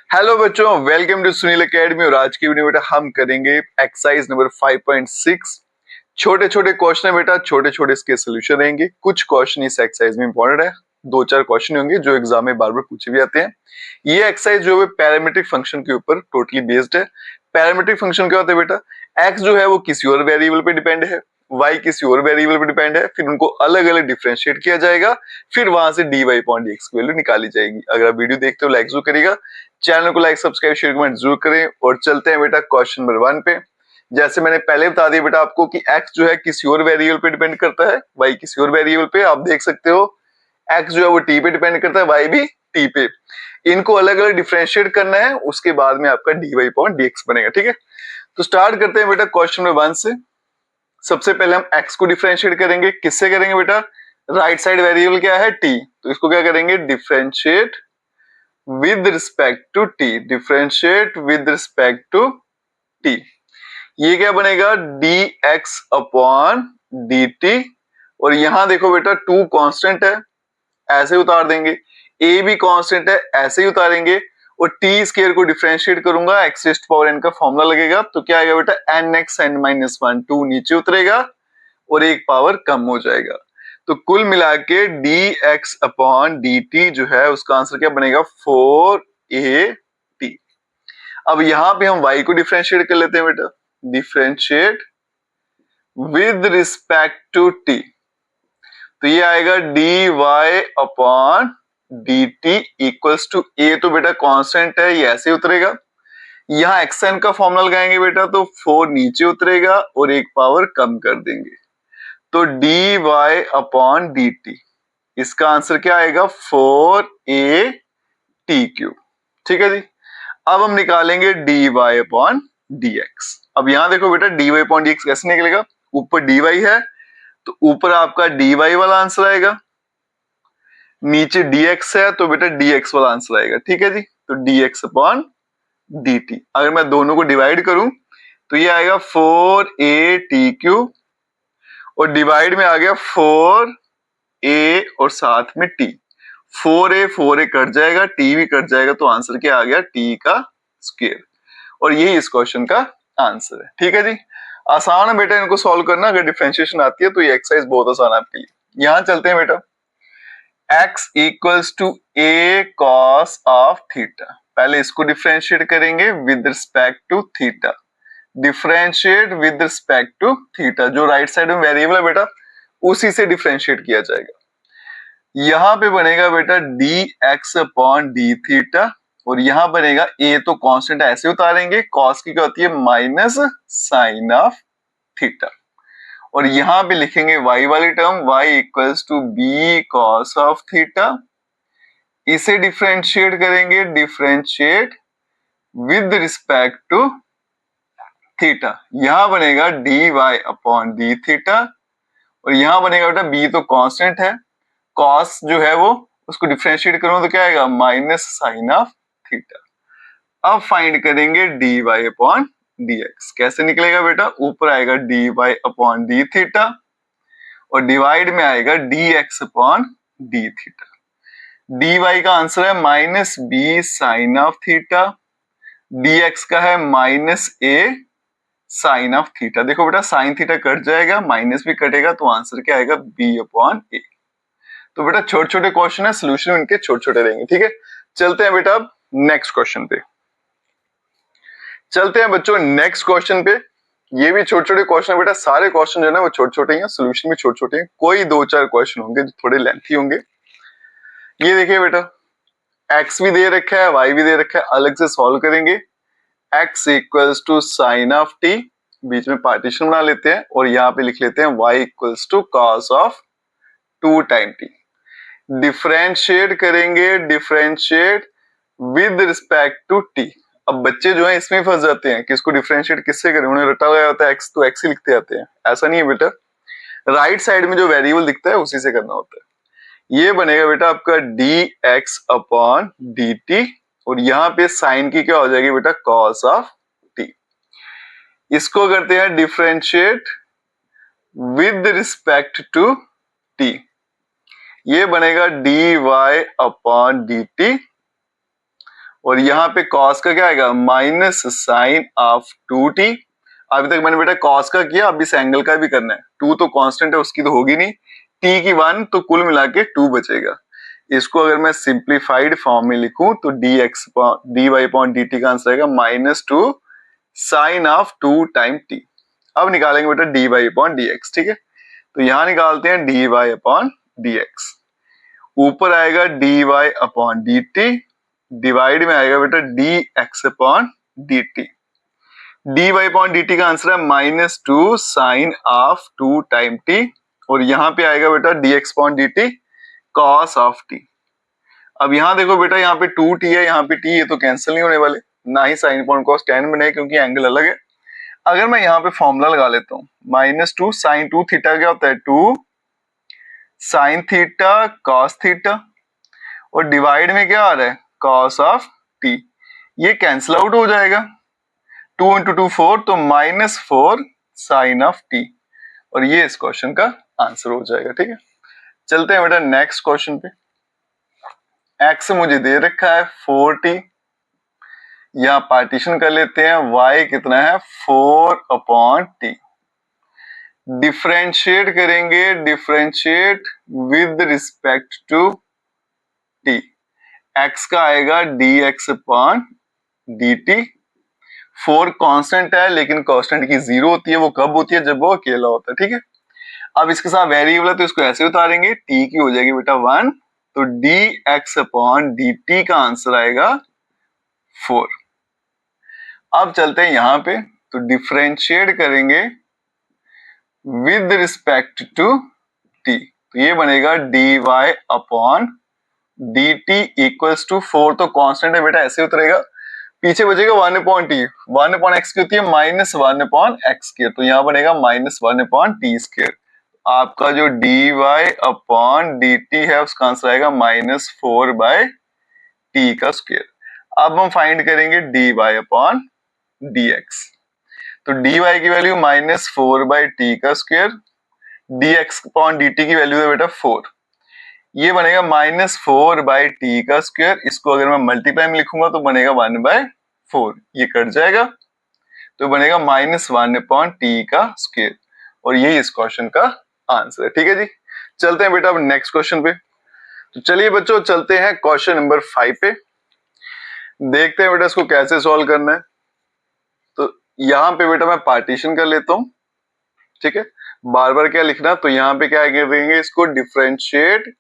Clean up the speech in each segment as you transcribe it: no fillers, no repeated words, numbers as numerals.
Hello बच्चों, welcome to Sunil academy. और आज की वीडियो बेटा हम करेंगे एक्सरसाइज नंबर 5.6। छोटे छोटे क्वेश्चन है बेटा, छोटे छोटे इसके सोल्यूशन रहेंगे। कुछ क्वेश्चन इस एक्सरसाइज में इंपॉर्टेंट है, दो चार क्वेश्चन होंगे जो एग्जाम में बार बार पूछे भी आते हैं। ये एक्सरसाइज जो है पैरामीट्रिक फंक्शन के ऊपर टोटली बेस्ड है। पैरामीट्रिक फंक्शन क्या होता है बेटा? एक्स जो है वो किसी और वेरिएबल पे डिपेंड है, y किसी और वेरिएबल पे डिपेंड है, फिर उनको अलग अलग डिफरेंशिएट किया जाएगा, फिर वहां से dy अपॉन dx की वैल्यू निकाली जाएगी। अगर आप वीडियो देखते हो लाइक जरूर करिएगा, चैनल को लाइक सब्सक्राइब शेयर कमेंट जरूर करें। और चलते हैं बेटा क्वेश्चन नंबर 1 पे। जैसे मैंने पहले बता दिया बेटा आपको कि x जो है किसी और वेरिएबल पे डिपेंड करता है, y किसी और वेरिएबल पे। आप देख सकते हो x जो है वो t पे डिपेंड करता है, y भी t पे। इनको अलग अलग डिफरेंशिएट करना है, उसके बाद में आपका dy अपॉन dx बनेगा। ठीक है, तो स्टार्ट करते हैं बेटा क्वेश्चन नंबर 1 से। सबसे पहले हम x को डिफरेंशिएट करेंगे। किससे करेंगे बेटा? राइट साइड वेरिएबल क्या है? t, तो इसको क्या करेंगे? Differentiate with respect to t। Differentiate with respect to t। ये क्या बनेगा? dx upon dt। और यहां देखो बेटा 2 कांस्टेंट है, ऐसे उतार देंगे। a भी कांस्टेंट है, ऐसे ही उतारेंगे। और टी स्केयर को डिफरेंशिएट करूंगा, x raised to power n का फॉर्मूला लगेगा, तो क्या आएगा बेटा? nx n-1, 2 नीचे उतरेगा और एक पावर कम हो जाएगा। तो कुल मिला के dx अपॉन dt जो है उसका आंसर क्या बनेगा? 4at। अब यहां पे हम y को डिफरेंशिएट कर लेते हैं बेटा। Differentiate with respect to t, तो ये आएगा dy upon dt equals to a। तो बेटा कांस्टेंट है, ये ऐसे उतरेगा। यहाँ xn का फॉर्मूला लगाएंगे बेटा, तो 4 नीचे उतरेगा और एक पावर कम कर देंगे, तो dy अपॉन dt। इसका आंसर क्या आएगा? 4at³। ठीक है जी। अब हम निकालेंगे dy अपॉन dx। अब यहां देखो बेटा dy अपॉन dx कैसे निकलेगा? ऊपर dy है तो ऊपर आपका dy वाला आंसर आएगा, नीचे dx है तो बेटा dx वाला आंसर आएगा। ठीक है जी, तो dx अपॉन dt। अगर मैं दोनों को डिवाइड करूं तो ये आएगा 4at³ और डिवाइड में आ गया 4a और साथ में t। 4a कट जाएगा, t भी कट जाएगा, तो आंसर क्या आ गया? t का स्क्वायर। और यही इस क्वेश्चन का आंसर है। ठीक है जी, आसान है बेटा इनको सॉल्व करना। अगर डिफरेंशिएशन आती है तो ये एक्सरसाइज बहुत आसान है आपके लिए। यहां चलते हैं बेटा, x equals to a cos of theta. पहले इसको डिफरेंशिएट करेंगे with respect to theta. Differentiate with respect to theta, जो राइट साइड में वेरिएबल है बेटा उसी से डिफरेंशिएट किया जाएगा। यहां पे बनेगा बेटा dx अपॉन d थीटा, और यहां बनेगा a तो कांस्टेंट ऐसे उतारेंगे, cos की क्या होती है? Minus sine of theta. और यहां पे लिखेंगे y वाली term, y equals to b cos of theta. इसे डिफरेंशिएट करेंगे, differentiate with respect to theta. यहां बनेगा dy अपॉन d थीटा, और यहां बनेगा बेटा b तो कांस्टेंट है, cos जो है वो उसको डिफरेंशिएट करूं तो क्या आएगा? Minus sine of theta. अब फाइंड करेंगे dy अपॉन dx। कैसे निकलेगा बेटा? ऊपर आएगा dy अपॉन d थीटा और डिवाइड में आएगा dx upon d theta. dy का आंसर है minus b sine of theta, dx का है minus a sine of theta. देखो बेटा साइन थीटा कट जाएगा, माइनस भी कटेगा, तो आंसर क्या आएगा? b upon a। तो बेटा छोटे छोटे क्वेश्चन है, सोल्यूशन इनके छोटे छोटे रहेंगे। ठीक है, चलते हैं बेटा अब नेक्स्ट क्वेश्चन पे। चलते हैं बच्चों नेक्स्ट क्वेश्चन पे। ये भी छोटे छोटे क्वेश्चन है बेटा, सारे क्वेश्चन जो है ना वो छोटे छोटे हैं, सोल्यूशन भी छोटे छोटे हैं। कोई दो चार क्वेश्चन होंगे जो थोड़े लेंथी होंगे। ये देखिए बेटा, x भी दे रखा है, y भी दे रखा है, अलग से सॉल्व करेंगे। x equals to sine of t, बीच में पार्टीशन बना लेते हैं और यहाँ पे लिख लेते हैं y equals to cos of 2 time t। Differentiate करेंगे, differentiate with respect to t। अब बच्चे जो है इसमें फंस जाते हैं कि इसको डिफरेंशिएट किससे करें, उन्हें रटा हुआ होता है x, तो x ही लिखते आते हैं। ऐसा नहीं है बेटा, राइट साइड में जो वेरिएबल दिखता है उसी से करना होता है। ये बनेगा बेटा आपका dx अपॉन dt, और यहाँ पे साइन की क्या हो जाएगी बेटा? cos of t। इसको करते हैं differentiate with respect to t। ये बनेगा dy अपॉन dt, और यहाँ पे cos का क्या आएगा माइनस साइन ऑफ 2t। अभी तक मैंने बेटा cos का किया, अब इस एंगल का भी करना है। 2 तो कांस्टेंट है, उसकी तो होगी नहीं, t की 1 तो कुल मिला के 2 बचेगा। इसको अगर मैं सिंप्लीफाइड फॉर्म में लिखूं तो dy अपॉन dt का आंसर आएगा -2 साइन ऑफ 2 टाइम t। अब निकालेंगे बेटा dy अपॉन dx, ठीक है। तो यहां निकालते हैं dy अपॉन dx, ऊपर आएगा dy अपॉन dt, डिवाइड में आएगा बेटा dx upon dt। dy upon dt का आंसर है -2 साइन ऑफ 2 टाइम t, और यहां पे आएगा बेटा dx upon dt cos of t। अब यहाँ देखो बेटा, यहाँ पे 2t है, यहाँ पे t, ये तो कैंसिल नहीं होने वाले, ना ही साइन अपॉन cos tan बने क्योंकि एंगल अलग है। अगर मैं यहाँ पे फॉर्मूला लगा लेता हूँ, -2 साइन 2 थीटा क्या होता है 2 साइन थीटा cos थीटा, और डिवाइड में क्या आ रहा है cos ऑफ t, ये कैंसिल आउट हो जाएगा, 2 इंटू 2 4, तो -4 साइन ऑफ t, और ये इस क्वेश्चन का आंसर हो जाएगा, ठीक है। चलते हैं बेटा नेक्स्ट क्वेश्चन पे। x मुझे दे रखा है 4t, यहाँ पार्टीशन कर लेते हैं, y कितना है 4 अपॉन t। डिफरेंशिएट करेंगे, differentiate with respect to t, x का आएगा dx अपॉन dt। 4 कांस्टेंट है, लेकिन कांस्टेंट की 0 होती है, वो कब होती है जब वो अकेला होता है, ठीक है। अब इसके साथ वेरिएबल है तो इसको ऐसे उतारेंगे, t की हो जाएगी बेटा 1, तो dx अपॉन dt का आंसर आएगा 4। अब चलते हैं यहां पे, तो डिफरेंशिएट करेंगे विद रिस्पेक्ट टू t, तो ये बनेगा dy upon dt equals to 4, तो कांस्टेंट है बेटा ऐसे उतरेगा, पीछे बचेगा 1 अपॉन टी, 1 अपॉन एक्स की होती है -1 अपॉन एक्स स्क्वायर, तो यहाँ बनेगा -1 अपॉन टी स्क्वायर। आपका जो dy अपॉन dt है उसका आंसर आएगा -4 बाय टी का स्क्वायर। अब हम फाइंड करेंगे dy अपॉन dx, तो dy की वैल्यू -4 बाय टी का स्क्वायर, dx अपॉन dt की वैल्यू है बेटा 4, ये बनेगा -4 बाय टी का स्क्वायर। इसको अगर मैं मल्टीप्लाई में लिखूंगा तो बनेगा 1/4, ये कट जाएगा तो बनेगा -1 अपॉन टी का स्क्वायर, और यही इस क्वेश्चन का आंसर है, ठीक है जी। चलते हैं बेटा अब नेक्स्ट क्वेश्चन पे। तो चलिए बच्चों चलते हैं क्वेश्चन नंबर 5 पे, देखते हैं बेटा इसको कैसे सॉल्व करना है। तो यहाँ पे बेटा मैं पार्टीशन कर लेता हूँ, ठीक है, बार बार क्या लिखना, तो यहाँ पे क्या करेंगे, इसको डिफरेंशिएट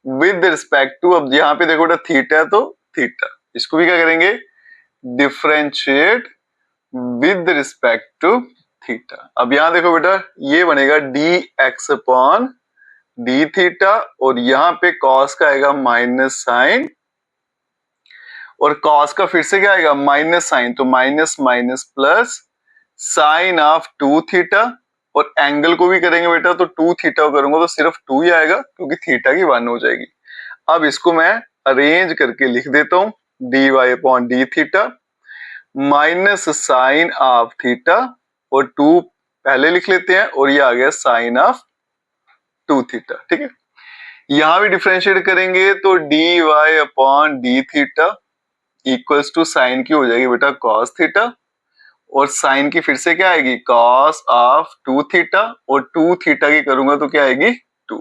विद रिस्पेक्ट टू, अब यहाँ पे देखो बेटा थीटा है तो थीटा, इसको भी क्या करेंगे differentiate with respect to theta. अब यहाँ देखो बेटा ये बनेगा dx अपॉन डी थीटा, और यहाँ पे cos का आएगा माइनस साइन, और cos का फिर से क्या आएगा माइनस साइन, तो minus minus plus sign of 2 theta, और एंगल को भी करेंगे बेटा तो 2 थीटा करूंगा तो सिर्फ 2 ही आएगा क्योंकि थीटा की 1 हो जाएगी। अब इसको मैं अरेंज करके लिख देता हूं, dy upon D theta minus sine of theta, और 2 पहले लिख लेते हैं, और ये आ गया साइन ऑफ 2 थीटा, ठीक है। यहां भी डिफरेंशिएट करेंगे तो dy upon D theta equals to sine की हो जाएगी बेटा cos थीटा, और साइन की फिर से क्या आएगी cos ऑफ 2 थीटा, और 2 थीटा की करूंगा तो क्या आएगी 2,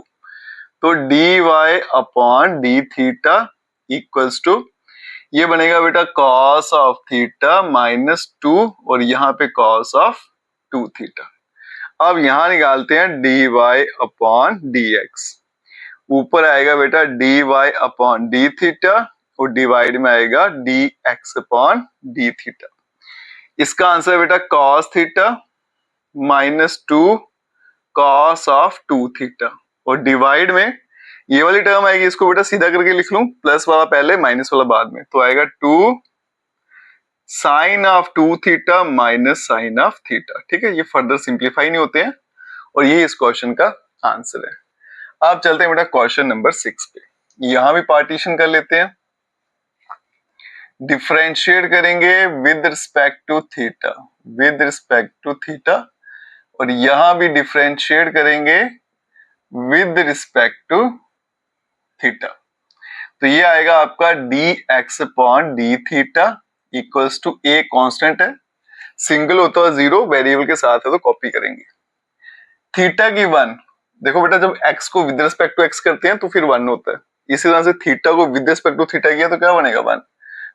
तो dy upon D theta equals to, ये बनेगा बेटा cos ऑफ थीटा माइनस 2, और यहाँ पे cos ऑफ 2 थीटा। अब यहां निकालते हैं dy अपॉन dx, ऊपर आएगा बेटा dy अपॉन डी थीटा, और डिवाइड में आएगा dx अपॉन डी थीटा। इसका आंसर है बेटा cos theta minus 2 cos of 2 theta, और डिवाइड में ये वाली टर्म आएगी, इसको बेटा सीधा करके लिख लूं, प्लस वाला पहले माइनस वाला बाद में, तो आएगा 2 sine of 2 theta minus sine of theta, ठीक है। ये फर्दर सिंप्लीफाई नहीं होते हैं, और ये इस क्वेश्चन का आंसर है। अब चलते हैं बेटा क्वेश्चन नंबर 6 पे, यहां भी पार्टीशन कर लेते हैं, डिफरेंशिएट करेंगे with respect to theta, with respect to theta, और यहां भी डिफरेंशिएट करेंगे विद रिस्पेक्ट टू थीटा। तो ये आएगा आपका dx upon D theta equals to a constant है, सिंगल होता है 0, वेरिएबल के साथ है तो कॉपी करेंगे। थीटा की 1, देखो बेटा जब x को विद रिस्पेक्ट टू x करते हैं तो फिर 1 होता है, इसी तरह से थीटा को विद रिस्पेक्ट टू थीटा किया तो क्या बनेगा 1,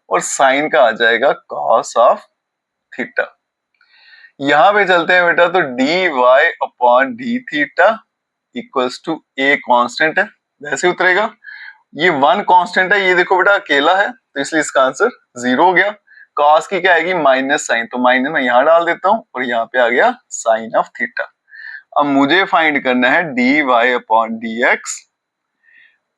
और साइन का आ जाएगा cos ऑफ थीटा। यहां पे चलते हैं बेटा तो dy upon D theta equals to a constant है, वैसे उतरेगा। ये 1 कांस्टेंट है, ये देखो बेटा अकेला है तो इसलिए इसका आंसर 0 हो गया। cos की क्या आएगी माइनस साइन, तो माइनस मैं यहां डाल देता हूं और यहाँ पे आ गया साइन ऑफ थीटा। अब मुझे फाइंड करना है dy अपॉन dx,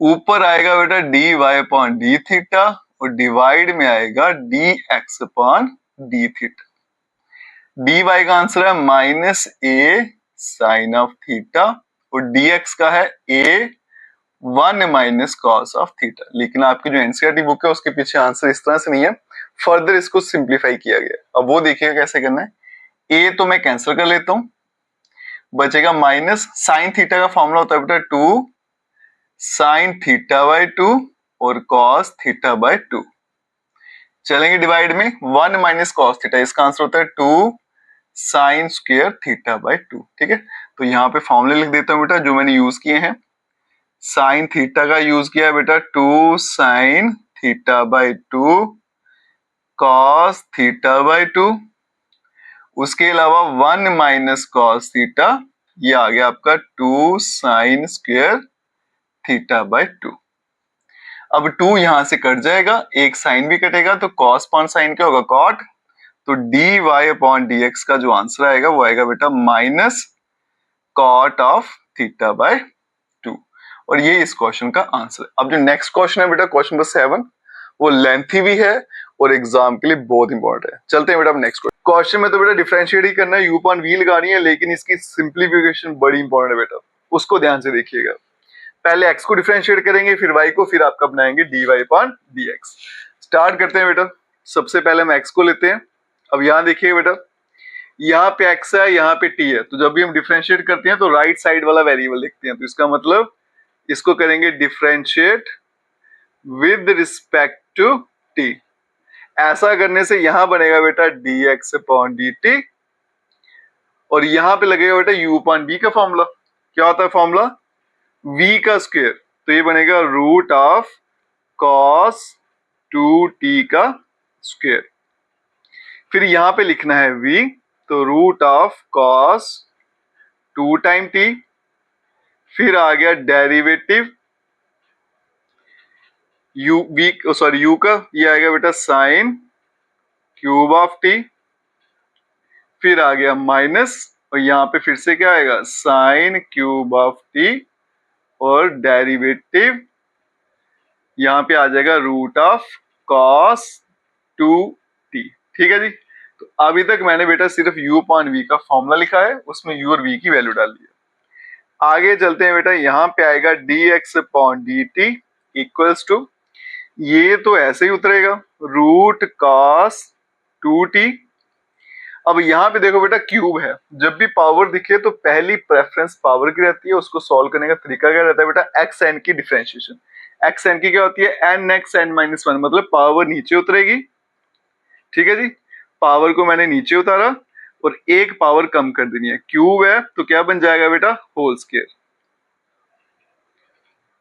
ऊपर आएगा बेटा dy अपॉन डी थीटा और डिवाइड में आएगा dx upon D theta. dy का आंसर है minus a sine of theta और dx का है a 1 minus cos of theta. लेकिन आपकी जो एनसीईआरटी बुक है उसके पीछे आंसर इस तरह से नहीं है, फर्दर इसको सिंप्लीफाई किया गया। अब वो देखिएगा कैसे करना है। a तो मैं कैंसिल कर लेता हूं, बचेगा माइनस साइन थीटा का फॉर्मूला होता है बेटा 2 साइन थीटा बाय 2 और कॉस थीटा बाय 2। चलेंगे डिवाइड में 1 माइनस कॉस थीटा, इसका आंसर होता है 2 साइन स्क्वायर थीटा बाय 2। ठीक है, तो यहाँ पे फॉर्मूले लिख देता हूं बेटा जो मैंने यूज किए हैं। साइन थीटा का यूज किया बेटा 2 sine theta by 2 cos theta by 2, उसके अलावा 1 माइनस कॉस थीटा, ये आ गया आपका 2 साइन स्क्वायर थीटा बाय 2। अब 2 यहां से कट जाएगा, एक साइन भी कटेगा तो कॉस अपॉन साइन क्या होगा कॉट, तो D Y upon D X का जो आंसर आएगा वो आएगा बेटा minus cot of theta by 2, और ये इस क्वेश्चन का आंसर है। अब जो नेक्स्ट क्वेश्चन है बेटा क्वेश्चन नंबर 7, वो लेंथी भी है और एग्जाम के लिए बहुत इंपॉर्टेंट है। चलते हैं बेटा अब नेक्स्ट क्वेश्चन में तो बेटा डिफरेंशिएट ही करना है, यू अपॉन वी लगानी है, लेकिन इसकी सिंप्लीफिकेशन बड़ी इंपॉर्टेंट है बेटा, उसको ध्यान से देखिएगा। पहले x को डिफरेंशिएट करेंगे, फिर y को, फिर आपका बनाएंगे dy अपॉन dx। स्टार्ट करते हैं बेटा, सबसे पहले हम x को लेते हैं। अब यहाँ देखिए बेटा, यहाँ पे x है, यहाँ पे t है, तो जब भी हम डिफरेंशिएट करते हैं तो राइट साइड वाला वेरिएबल लिखते हैं, तो इसका मतलब इसको करेंगे differentiate with respect to t। ऐसा करने से यहां बनेगा बेटा dx अपॉन dt, और यहां पे लगेगा बेटा u अपॉन v का फॉर्मूला। क्या होता है फॉर्मूला, v का स्क्वायर, तो ये बनेगा रूट ऑफ cos 2t का स्क्वायर। फिर यहां पे लिखना है v, तो root of cos 2 time t, फिर आ गया डेरिवेटिव u का, ये आएगा बेटा साइन क्यूब ऑफ t, फिर आ गया माइनस, और यहाँ पे फिर से क्या आएगा साइन क्यूब ऑफ t और डेरिवेटिव यहाँ पे आ जाएगा रूट ऑफ cos 2t। ठीक है जी, तो अभी तक मैंने बेटा सिर्फ u अपॉन v का फॉर्मूला लिखा है, उसमें u और v की वैल्यू डाल दी है। आगे चलते हैं बेटा, यहाँ पे आएगा dx upon dt equals to, ये तो ऐसे ही उतरेगा रूट cos 2t। अब यहाँ पे देखो बेटा क्यूब है, जब भी पावर दिखे तो पहली प्रेफरेंस पावर की रहती है, उसको सॉल्व करने का तरीका क्या रहता है बेटा एक्स एन की डिफरेंशिएशन। एक्स एन की क्या होती है एन एक्स एन माइनस 1, मतलब पावर नीचे उतरेगी। ठीक है जी, पावर को मैंने नीचे उतारा और एक पावर कम कर देनी है, क्यूब है तो क्या बन जाएगा बेटा होल स्क्वायर।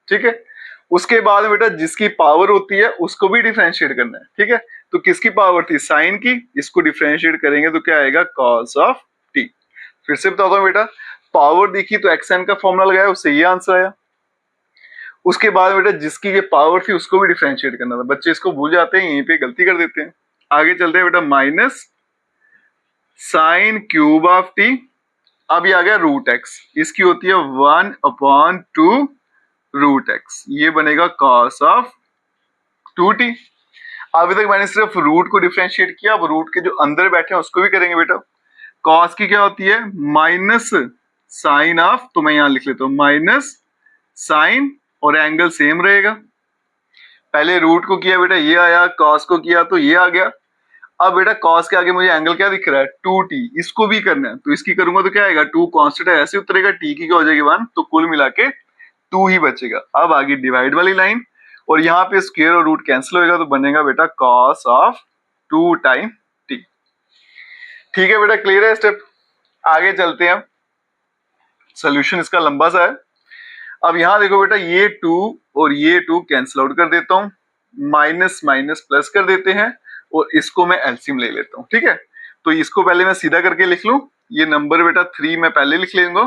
ठीक है, उसके बाद बेटा जिसकी पावर होती है उसको भी डिफरेंशिएट करना है। ठीक है, तो किसकी पावर थी साइन की, इसको डिफरेंशिएट करेंगे तो क्या आएगा cos ऑफ t। फिर से बताता हूं बेटा, पावर देखी तो एक्स एन का फॉर्मूला लगाया, उससे ये आंसर आया। उसके बाद बेटा जिसकी ये पावर थी उसको भी डिफरेंशिएट करना था, बच्चे इसको भूल जाते हैं, यहीं पे गलती कर देते हैं। आगे चलते हैं बेटा, minus sign cube of t, अब ये आ गया रूट एक्स, इसकी होती है 1 अपॉन 2 रूट एक्स, ये बनेगा cos ऑफ 2t। अभी तक मैंने सिर्फ रूट को डिफरेंशिएट किया, अब रूट के जो अंदर बैठे हैं उसको भी करेंगे बेटा। cos की क्या होती है माइनस साइन ऑफ, तो मैं यहां लिख लेता हूं माइनस साइन, और एंगल सेम रहेगा। पहले रूट को किया बेटा ये आया, cos को किया तो ये आ गया। अब बेटा cos के आगे मुझे एंगल क्या दिख रहा है 2t, इसको भी करना है, तो इसकी करूंगा तो क्या आएगा 2 कांस्टेंट है ऐसे उतरेगा, t की क्या हो जाएगी 1, तो कुल मिला के 2 ही बचेगा। अब आगे डिवाइड वाली लाइन, और यहाँ पे स्क्वायर और रूट कैंसिल होएगा तो बनेगा बेटा कॉस ऑफ 2 टाइम टी। ठीक है बेटा, क्लियर है स्टेप। आगे चलते हैं, सोल्यूशन इसका लंबा सा है। अब यहाँ देखो बेटा, ये 2 और ये 2 कैंसिल आउट कर देता हूँ, माइनस माइनस प्लस कर देते हैं और इसको मैं एलसीएम ले लेता हूँ। ठीक है, तो इसको पहले मैं सीधा करके लिख लूं, ये नंबर बेटा 3 मैं पहले लिख लेंगे,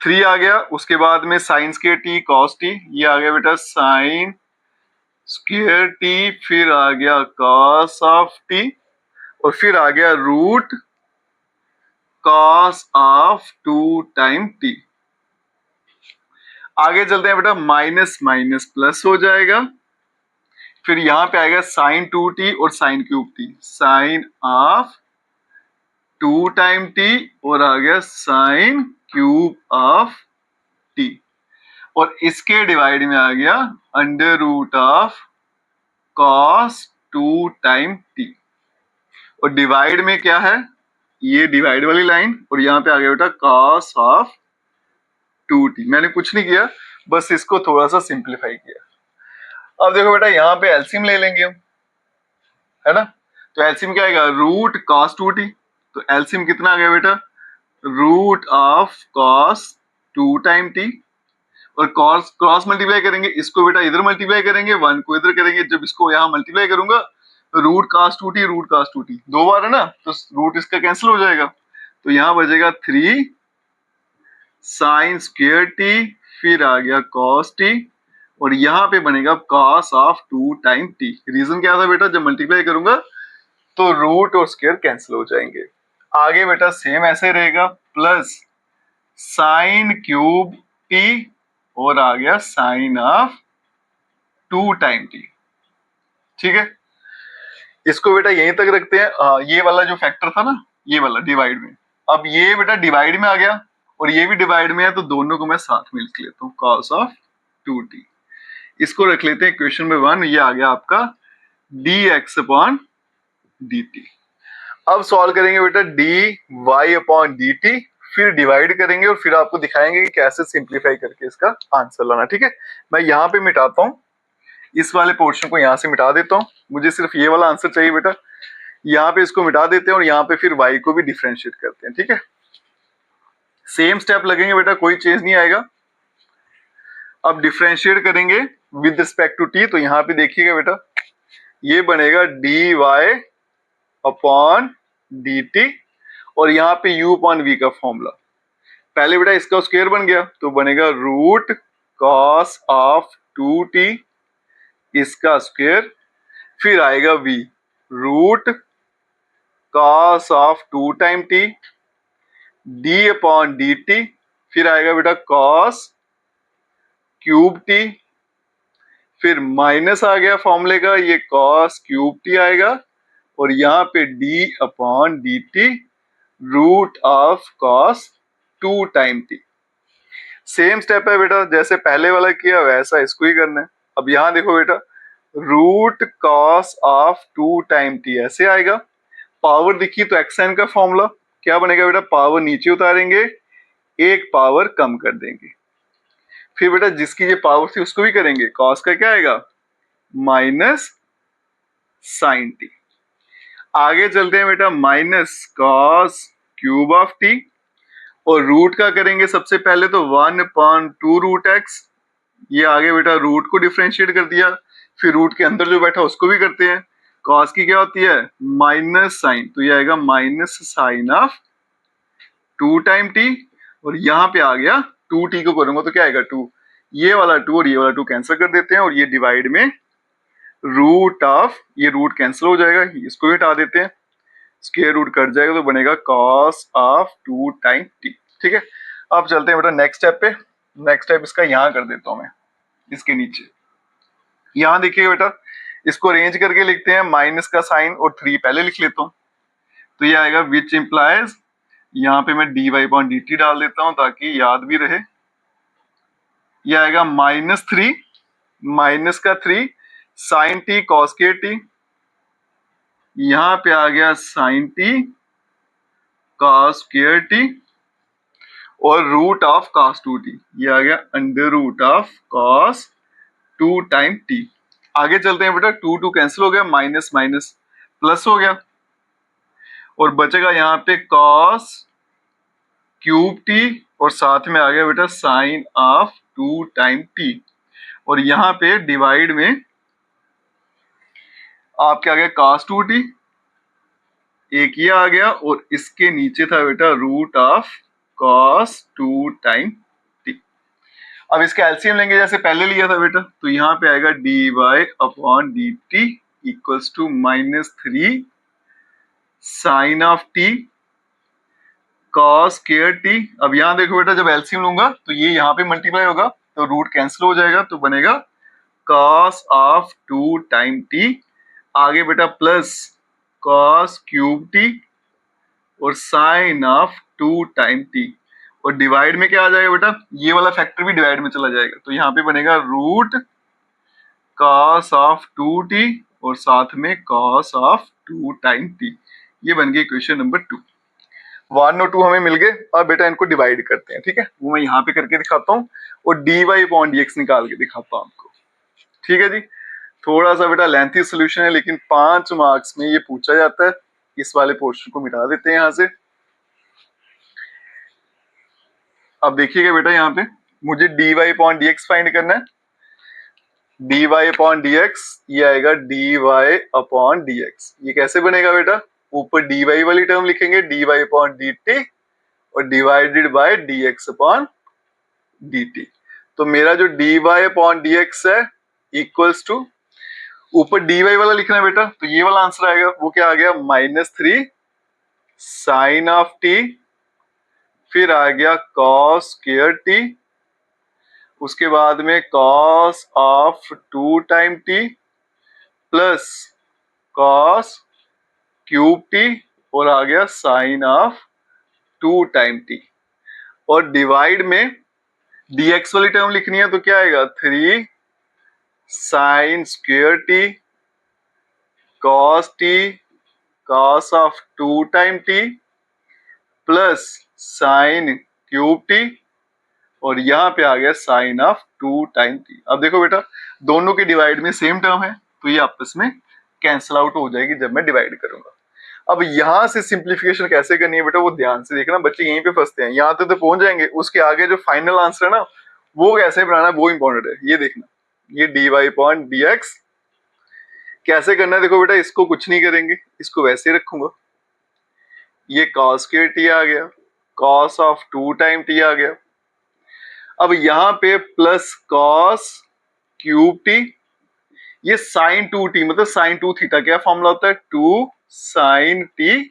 3 आ गया। उसके बाद में sine square T cos t, ये आ गया बेटा साइन स्क्वायर टी, फिर आ गया कॉस ऑफ टी, और फिर आ गया root cos of 2 time T. आगे चलते हैं बेटा, माइनस माइनस प्लस हो जाएगा, फिर यहां पे आएगा साइन 2t और sine cube T, sine of 2 time T, और आ गया साइन क्यूब ऑफ टी, और इसके डिवाइड में आ गया under root of cos 2 time T, और डिवाइड में क्या है, ये डिवाइड वाली लाइन, और यहाँ पे आ गया बेटा कॉस ऑफ 2t। मैंने कुछ नहीं किया, बस इसको थोड़ा सा सिंप्लीफाई किया। अब देखो बेटा, यहाँ पे एलसीएम ले लेंगे हम, है ना, तो एलसीएम क्या आएगा, रूट कॉस 2t, तो एलसीएम कितना आ गया बेटा, root of cos 2 time T, और कॉस क्रॉस मल्टीप्लाई करेंगे, इसको बेटा इधर मल्टीप्लाई करेंगे, 1 को इधर करेंगे, जब इसको यहाँ मल्टीप्लाई करूंगा root cos 2t, root cos 2t 2 बार है ना, तो रूट इसका कैंसिल हो जाएगा, तो यहाँ बचेगा 3 साइन स्क्वायर टी, फिर आ गया कॉस टी, और यहाँ पे बनेगा cos of 2 time t. Reason क्या था बेटा, जब मल्टीप्लाई करूंगा तो रूट और स्क्वायर कैंसिल हो जाएंगे। आगे बेटा सेम ऐसे रहेगा, प्लस साइन क्यूब टी, और आ गया साइन ऑफ 2 टाइम टी। ठीक है, इसको बेटा यहीं तक रखते हैं। ये वाला जो फैक्टर था ना, ये वाला डिवाइड में, अब ये बेटा डिवाइड में आ गया और ये भी डिवाइड में है, तो दोनों को मैं साथ में लिख लेता हूँ, कॉस ऑफ 2t। इसको रख लेते हैं इक्वेशन में 1, ये आ गया आपका dx अपॉन dt। अब सॉल्व करेंगे बेटा dy अपॉन dt, फिर डिवाइड करेंगे और फिर आपको दिखाएंगे कि कैसे सिंप्लीफाई करके इसका आंसर लाना। ठीक है, मैं यहाँ पे मिटाता हूँ, इस वाले पोर्शन को यहाँ से मिटा देता हूँ, मुझे सिर्फ ये वाला आंसर चाहिए बेटा। यहाँ पे इसको मिटा देते हैं और यहाँ पे फिर y को भी डिफरेंशिएट करते हैं। ठीक है, सेम स्टेप लगेंगे बेटा, कोई चेंज नहीं आएगा। अब डिफरेंशिएट करेंगे विद रिस्पेक्ट टू t, तो यहाँ पे देखिएगा बेटा, ये बनेगा dy अपॉन dt, और यहाँ पे u अपॉन v का फॉर्मूला, पहले बेटा इसका स्क्वायर बन गया तो बनेगा रूट कॉस ऑफ 2t, इसका स्क्वायर, फिर आएगा v, root cos of 2 time t, d upon dt, फिर आएगा बेटा कॉस क्यूब t, फिर माइनस आ गया फॉर्मूले का, ये कॉस क्यूब t आएगा, और यहाँ पे d upon dt, root of cos 2 time t। Same step है बेटा, जैसे पहले वाला किया वैसा इसको ही करना है। अब यहाँ देखो बेटा, root cos of 2 time t ऐसे आएगा, पावर दिखी तो xn का फॉर्मूला क्या बनेगा बेटा, पावर नीचे उतारेंगे, एक पावर कम कर देंगे, फिर बेटा जिसकी ये पावर थी उसको भी करेंगे, कॉस का क्या आएगा माइनस साइन टी। आगे चलते हैं बेटा, minus cos cube of T, और रूट का करेंगे सबसे पहले तो 1/2 रूट एक्स, ये आगे बेटा रूट को डिफरेंशिएट कर दिया, फिर रूट के अंदर जो बैठा उसको भी करते हैं, कॉस की क्या होती है माइनस साइन, तो ये आएगा minus sine of 2 time T, और यहाँ पे आ गया 2t को करूंगा तो क्या आएगा 2, ये वाला 2 और ये वाला 2 कैंसिल कर देते हैं, और ये डिवाइड में रूट ऑफ, ये रूट कैंसिल हो जाएगा, इसको भी हटा देते हैं, स्क्वायर रूट कट जाएगा तो बनेगा कॉस ऑफ 2 टाइम टी। ठीक है, अब चलते हैं बेटा नेक्स्ट स्टेप पे। नेक्स्ट स्टेप इसका यहाँ कर देता हूं मैं, इसके नीचे यहाँ देखिएगा बेटा, इसको अरेंज करके लिखते हैं, माइनस का साइन और 3 पहले लिख लेता हूँ, तो ये आएगा विच इंप्लाइज, यहाँ पे मैं dy अपॉन dt डाल देता हूँ ताकि याद भी रहे, ये आएगा -3, माइनस का 3 साइन t कॉस के t, यहाँ पे आ गया साइन t कॉस के t, और रूट ऑफ कॉस 2t, ये आ गया under root of cos 2 time T. आगे चलते हैं बेटा, 2 2 कैंसिल हो गया, माइनस माइनस प्लस हो गया और बचेगा यहाँ पे कॉस क्यूब टी और साथ में आ गया बेटा साइन ऑफ 2 टाइम टी और यहाँ पे डिवाइड में आपके आ गया cos 2t, एक ये आ गया और इसके नीचे था बेटा root of cos 2 time t। अब इसका एलसीएम लेंगे जैसे पहले लिया था बेटा, तो यहाँ पे आएगा dy upon dt equals to -3 sine of t cos square t। अब यहाँ देखो बेटा, जब एलसीएम लूंगा तो ये यहाँ पे मल्टीप्लाई होगा तो रूट कैंसिल हो जाएगा, तो बनेगा cos ऑफ 2 टाइम t, आगे बेटा प्लस cos क्यूब t और साइन ऑफ 2 टाइम t और डिवाइड में क्या आ जाएगा बेटा, ये वाला फैक्टर भी डिवाइड में चला जाएगा, तो यहाँ पे बनेगा रूट cos ऑफ 2t और साथ में cos ऑफ 2 टाइम t। ये बन गई इक्वेशन नंबर 2। 1 और 2 हमें मिल गए। अब बेटा इनको डिवाइड करते हैं, ठीक है, वो मैं यहाँ पे करके दिखाता हूँ और dy अपॉन dx निकाल के दिखाता हूँ आपको, ठीक है जी। थोड़ा सा बेटा लेंथी सोल्यूशन है लेकिन 5 मार्क्स में ये पूछा जाता है। इस वाले पोर्शन को मिटा देते हैं यहाँ से। अब देखिएगा बेटा, यहाँ पे मुझे dy अपॉन dx फाइंड करना है। dy अपॉन dx ये आएगा dy अपॉन dx। ये कैसे बनेगा बेटा, ऊपर dy वाली टर्म लिखेंगे dy अपॉन dt और divided by dx upon dt। तो मेरा जो dy अपॉन dx है इक्वल्स टू, ऊपर dy वाला लिखना है बेटा, तो ये वाला आंसर आएगा, वो क्या आ गया -3 साइन ऑफ t, फिर आ गया cos स्क्वायर t, उसके बाद में cos of 2 time t plus cos cube t और आ गया साइन ऑफ 2 टाइम t और डिवाइड में dx वाली टर्म लिखनी है, तो क्या आएगा 3 sine square t cos t cos of 2 time t plus sine cube t और यहाँ पे आ गया साइन ऑफ 2 टाइम t। अब देखो बेटा, दोनों के डिवाइड में सेम टर्म है तो ये आपस में कैंसिल आउट हो जाएगी जब मैं डिवाइड करूंगा। अब यहाँ से सिंप्लीफिकेशन कैसे करनी है बेटा, वो ध्यान से देखना, बच्चे यहीं पे फंसते हैं, यहाँ तक तो पहुंच जाएंगे, उसके आगे जो फाइनल आंसर है ना वो कैसे बनाना है वो इंपॉर्टेंट है। ये देखना, ये dy अपॉन dx कैसे करना है। देखो बेटा, इसको कुछ नहीं करेंगे, इसको वैसे ही रखूंगा, ये cos स्क्वायर t आ गया, cos ऑफ 2 टाइम t आ गया। अब यहाँ पे प्लस cos क्यूब t, ये साइन 2t मतलब साइन 2 थीटा, क्या फॉर्मूला होता है 2 साइन t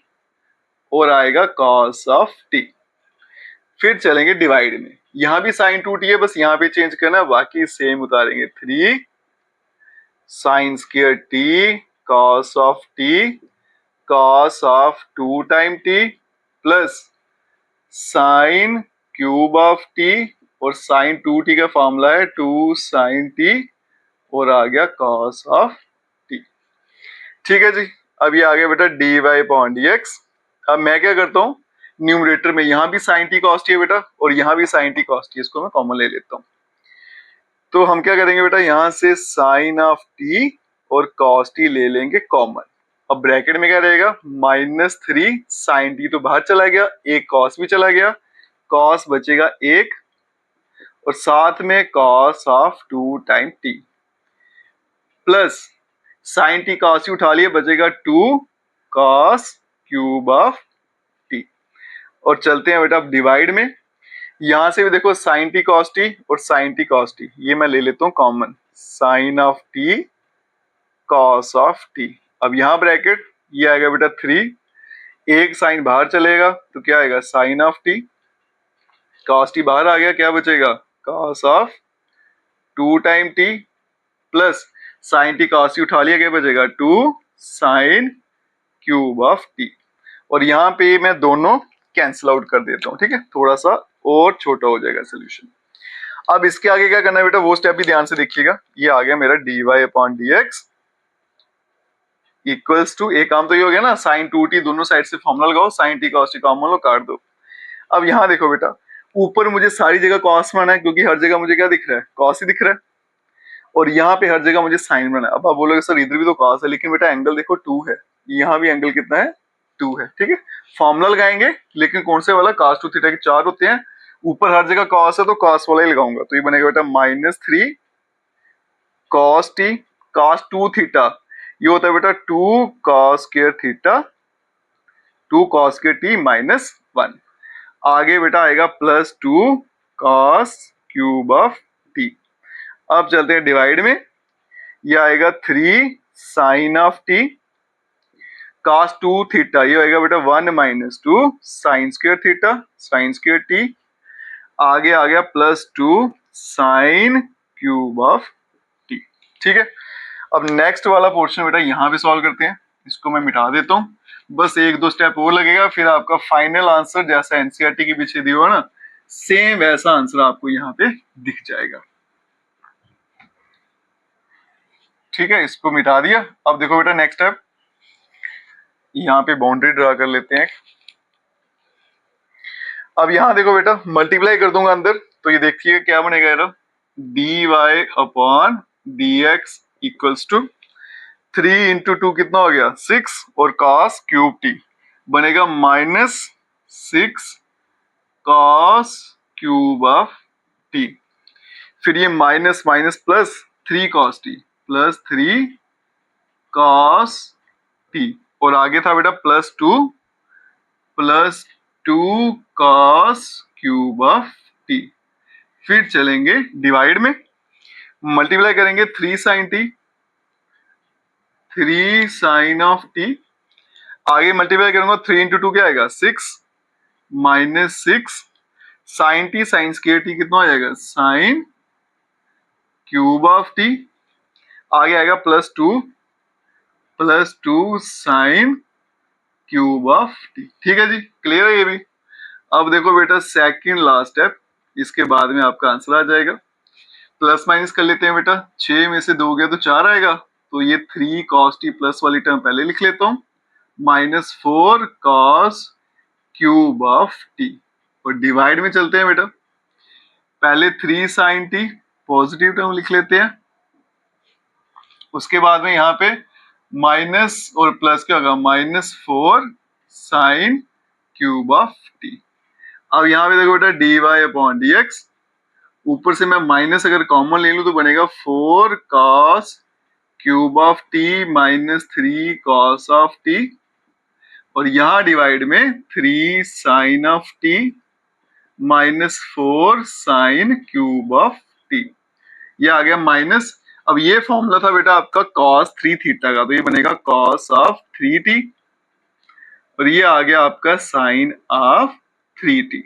और आएगा cos ऑफ t। फिर चलेंगे डिवाइड में, यहां भी साइन 2t है, बस यहां पे चेंज करना, बाकी सेम उतारेंगे 3 sine square t cos of t cos of 2 time t plus sine cube of t और साइन 2t का फॉर्मूला है 2 साइन t और आ गया cos ऑफ t। ठीक है जी। अब ये आ गया बेटा dy अपॉन dx। अब मैं क्या करता हूँ, न्यूमरेटर में यहाँ भी साइन टी कॉस टी है बेटा और यहाँ भी साइन टी कॉस टी, इसको मैं कॉमन ले लेता हूँ। तो हम क्या करेंगे बेटा, यहाँ से साइन ऑफ टी और कॉस टी ले लेंगे कॉमन। अब ब्रैकेट में क्या रहेगा, -3 साइन टी तो बाहर चला गया, एक कॉस भी चला गया, कॉस बचेगा 1 और साथ में cos of 2 time t plus sine T cos t उठा लिया, बचेगा 2 कॉस क्यूब ऑफ टी। और चलते हैं बेटा अब डिवाइड में, यहां से भी देखो साइन टी कॉस टी और साइन टी कॉस टी, ये मैं ले लेता हूं common, sine of t cos of t. अब यहां ब्रैकेट, ये आएगा बेटा 3, एक साइन बाहर चलेगा तो क्या आएगा sine of t, cos t बाहर आ गया, क्या बचेगा cos of 2 time t plus sine T cos t उठा लिया, क्या बचेगा 2 साइन क्यूब ऑफ टी। और यहाँ पे मैं दोनों कैंसिल आउट कर देता हूँ, ठीक है, थोड़ा सा और छोटा हो जाएगा सोल्यूशन। अब इसके आगे क्या करना है बेटा, वो स्टेप भी ध्यान से देखिएगा। ये आ गया मेरा dy upon dx equals to, एक काम तो ये हो गया ना, साइन 2t दोनों साइड से फॉर्मूला लगाओ, sine T cos T common लो, काट दो। अब यहाँ देखो बेटा, ऊपर मुझे सारी जगह कॉस माना है क्योंकि हर जगह मुझे क्या दिख रहा है, कॉस ही दिख रहा है, और यहाँ पे हर जगह मुझे साइन बनाना है। अब आप बोलोगे सर इधर भी तो cos है, लेकिन बेटा एंगल देखो 2 है, यहाँ भी एंगल कितना है 2 है। ठीक है, फॉर्मूला लगाएंगे, लेकिन कौन से वाला, cos 2 थीटा के 4 होते हैं, ऊपर हर जगह cos है तो cos वाला ही लगाऊंगा। तो ये बनेगा बेटा -3 cos t, cos 2 थीटा ये होता है बेटा 2 cos square theta, 2 cos square t -1। आगे बेटा आएगा +2 cos क्यूब ऑफ t। अब चलते हैं डिवाइड में, ये आएगा 3 sin of t, cos 2 theta ये आएगा बेटा 1 - 2 sin square theta, sin square t। आगे आ गया +2 sin क्यूब ऑफ t। ठीक है, अब नेक्स्ट वाला पोर्शन बेटा यहाँ पे सॉल्व करते हैं। इसको मैं मिटा देता हूँ, बस 1-2 स्टेप और लगेगा, फिर आपका फाइनल आंसर जैसा एनसीईआरटी के पीछे दिया हुआ ना, सेम वैसा आंसर आपको यहाँ पे दिख जाएगा। ठीक है, इसको मिटा दिया। अब देखो बेटा नेक्स्ट स्टेप, यहाँ पे बाउंड्री ड्रा कर लेते हैं। अब यहाँ देखो बेटा मल्टीप्लाई कर दूंगा अंदर, तो ये देखिए क्या बनेगा यार, dy upon dx equals to 3 × 2 कितना हो गया 6, और cos क्यूब t बनेगा -6 cos क्यूब ऑफ t। फिर ये minus minus plus 3 cos t plus 3 cos t, और आगे था बेटा +2 cos क्यूब ऑफ t। फिर चलेंगे डिवाइड में, मल्टीप्लाई करेंगे 3 sin t, 3 sin of t। आगे मल्टीप्लाई करूंगा 3 × 2 क्या आएगा 6 -6 sin t sin square t कितना हो जाएगा sin क्यूब ऑफ t। आगे आएगा +2 sin क्यूब ऑफ t। ठीक है जी, क्लियर है ये भी। अब देखो बेटा सेकंड लास्ट स्टेप, इसके बाद में आपका आंसर आ जाएगा। प्लस माइनस कर लेते हैं बेटा, 6 में से 2 गया तो 4 आएगा, तो ये 3 cos t प्लस वाली टर्म पहले लिख लेता हूँ, -4 cos क्यूब ऑफ t। और डिवाइड में चलते हैं बेटा, पहले 3 sin t पॉजिटिव टर्म लिख लेते हैं, उसके बाद में यहाँ पे माइनस और प्लस क्या होगा -4 sin क्यूब ऑफ t। अब यहाँ पे देखो बेटा dy अपॉन dx, ऊपर से मैं माइनस अगर कॉमन ले लूं तो बनेगा 4 cos cube of t -3 cos of t, और यहाँ डिवाइड में 3 sin of t -4 sin cube of t। ये आ गया माइनस। अब ये फॉर्मूला था बेटा आपका cos 3 थीटा का, तो ये बनेगा cos ऑफ 3t, और ये आ गया आपका sin of 3t।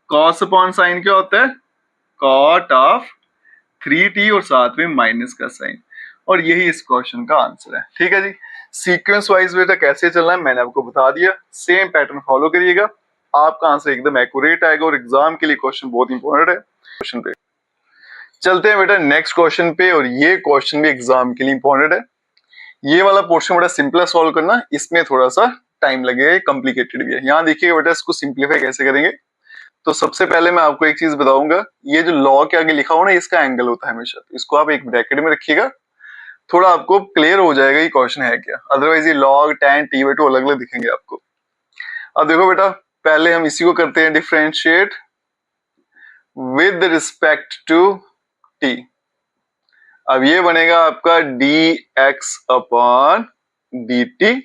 cos upon sine क्या होता है cot ऑफ 3t, और साथ में माइनस का साइन, और यही इस क्वेश्चन का आंसर है। ठीक है जी, सीक्वेंस वाइज बेटा कैसे चलना है मैंने आपको बता दिया, सेम पैटर्न फॉलो करिएगा, आपका आंसर एकदम एक्यूरेट आएगा, और एग्जाम के लिए क्वेश्चन बहुत इंपॉर्टेंट है। क्वेश्चन पे चलते हैं बेटा नेक्स्ट क्वेश्चन पे, और ये क्वेश्चन भी एग्जाम के लिए इंपॉर्टेंट है। ये वाला पोर्शन बेटा सिंपल है सॉल्व करना, इसमें थोड़ा सा टाइम लगेगा, कॉम्प्लिकेटेड भी है। यहाँ देखिएगा बेटा इसको सिंप्लीफाई कैसे करेंगे। तो सबसे पहले मैं आपको एक चीज बताऊंगा, ये जो लॉ के आगे लिखा हो ना इसका एंगल होता है हमेशा, तो इसको आप एक ब्रैकेट में रखिएगा, थोड़ा आपको क्लियर हो जाएगा ये क्वेश्चन है क्या, अदरवाइज ये log tan t/2 अलग अलग दिखेंगे आपको। अब देखो बेटा पहले हम इसी को करते हैं differentiate with respect to t। अब ये बनेगा आपका dx upon dt,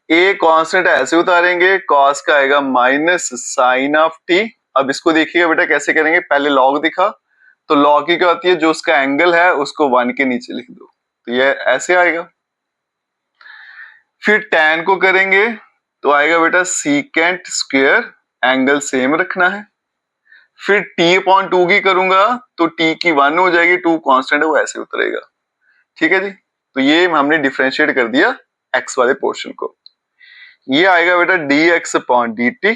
a constant ऐसे उतारेंगे, cos का आएगा माइनस साइन ऑफ t। अब इसको देखिएगा बेटा कैसे करेंगे, पहले log दिखा, तो log की क्या होती है, जो उसका एंगल है उसको 1 के नीचे लिख दो, तो ये ऐसे आएगा। फिर tan को करेंगे तो आएगा बेटा सीकेंट स्क्वायर, एंगल सेम रखना है। फिर t/2 की करूंगा तो t की 1 हो जाएगी, 2 कांस्टेंट है वो ऐसे उतरेगा। ठीक है जी, तो ये हमने डिफरेंशिएट कर दिया x वाले पोर्शन को। ये आएगा बेटा dx अपॉन dt,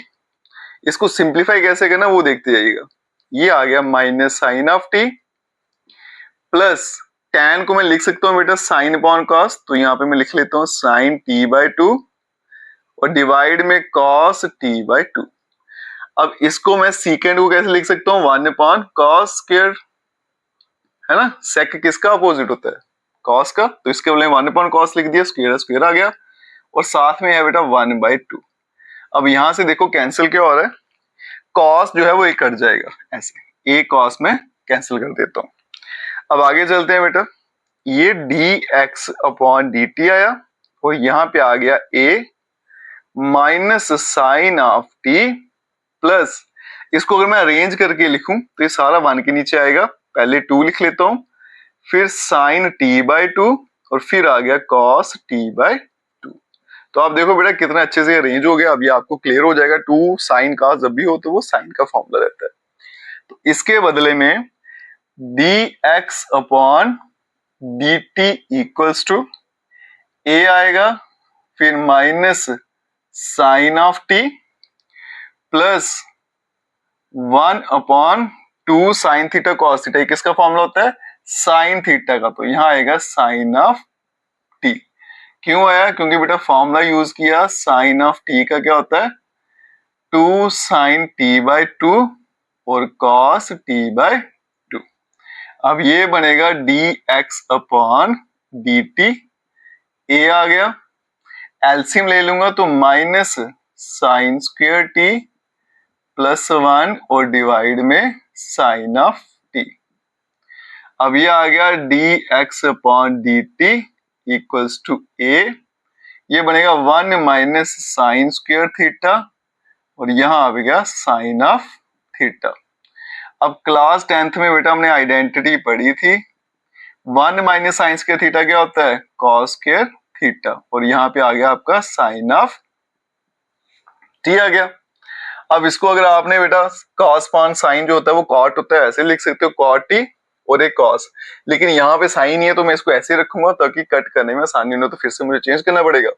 इसको सिंप्लीफाई कैसे करना वो देखते जाइएगा। ये आ गया minus sine of t, plus tan को मैं लिख सकता हूँ बेटा साइन अपॉन cos, तो यहाँ पे मैं लिख लेता हूँ साइन t/2, और डिवाइड में cos t/2। अब इसको मैं सीकेंड को कैसे लिख सकता हूँ 1 अपॉन cos स्क्वायर, है ना, सेक किसका अपोजिट होता है, कॉस का, तो इसके बदले 1/cos लिख दिया, स्क्वायर स्क्वायर आ गया, और साथ में है बेटा 1/2। अब यहां से देखो कैंसिल क्या हो रहा है, कॉस जो है वो एक कट जाएगा, ऐसे एक कॉस में कैंसिल कर देता हूं। अब आगे चलते हैं बेटा, ये dx/dt आया और यहाँ पे आ गया a minus sine of t plus, इसको अगर मैं अरेंज करके लिखूं तो ये सारा 1 के नीचे आएगा, पहले 2 लिख लेता हूं, फिर साइन t/2 और फिर आ गया cos t/2। तो आप देखो बेटा कितना अच्छे से अरेंज हो गया, अब ये आपको क्लियर हो जाएगा, 2 साइन का जब भी हो तो वो साइन का फॉर्मूला रहता है। तो इसके बदले में dx/dt इक्वल्स टू a आएगा, फिर minus sine of t plus 1/2 sine theta cos theta, किसका फॉर्मूला होता है, साइन थीटा का, तो यहां आएगा साइन ऑफ t। क्यों आया, क्योंकि बेटा फॉर्मूला यूज किया, साइन ऑफ t का क्या होता है 2 साइन t/2 और cos t/2। अब ये बनेगा dx/dt, a आ गया, एलसीएम ले लूंगा तो minus sign square t plus 1 और डिवाइड में साइन ऑफ t। अब ये आ गया dx/dt इक्वल्स टू a, ये बनेगा 1 माइनस साइन स्क्वायर थीटा और यहां आ गया साइन ऑफ थीटा। अब क्लास 10th में बेटा हमने आइडेंटिटी पढ़ी थी, 1 माइनस साइन स्क्वायर थीटा क्या होता है कॉस स्क्वायर थीटा, और यहाँ पे आ गया आपका साइन ऑफ t आ गया। अब इसको अगर आपने बेटा cos पान साइन जो होता है वो cot होता है, ऐसे लिख सकते हो cot t और एक cos, लेकिन यहाँ पे साइन ही है तो मैं इसको ऐसे रखूंगा ताकि कट करने में आसानी हो, तो फिर से मुझे चेंज करना पड़ेगा।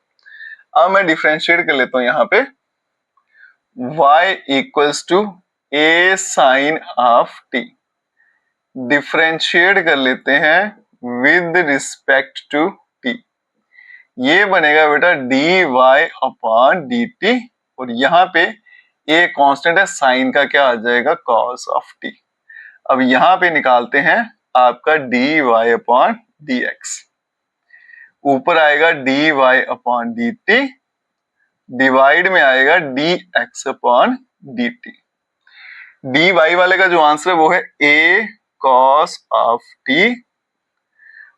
अब मैं डिफरेंशिएट कर लेता हूँ, यहाँ पे y equals to a sine of t, differentiate कर लेते हैं विद रिस्पेक्ट टू t, ये बनेगा बेटा dy/dt और यहाँ पे a कांस्टेंट है, साइन का क्या आ जाएगा cos ऑफ t। अब यहाँ पे निकालते हैं आपका dy/dx, ऊपर आएगा dy/dt, डिवाइड में आएगा dx/dt। dy वाले का जो आंसर है वो है a cos ऑफ t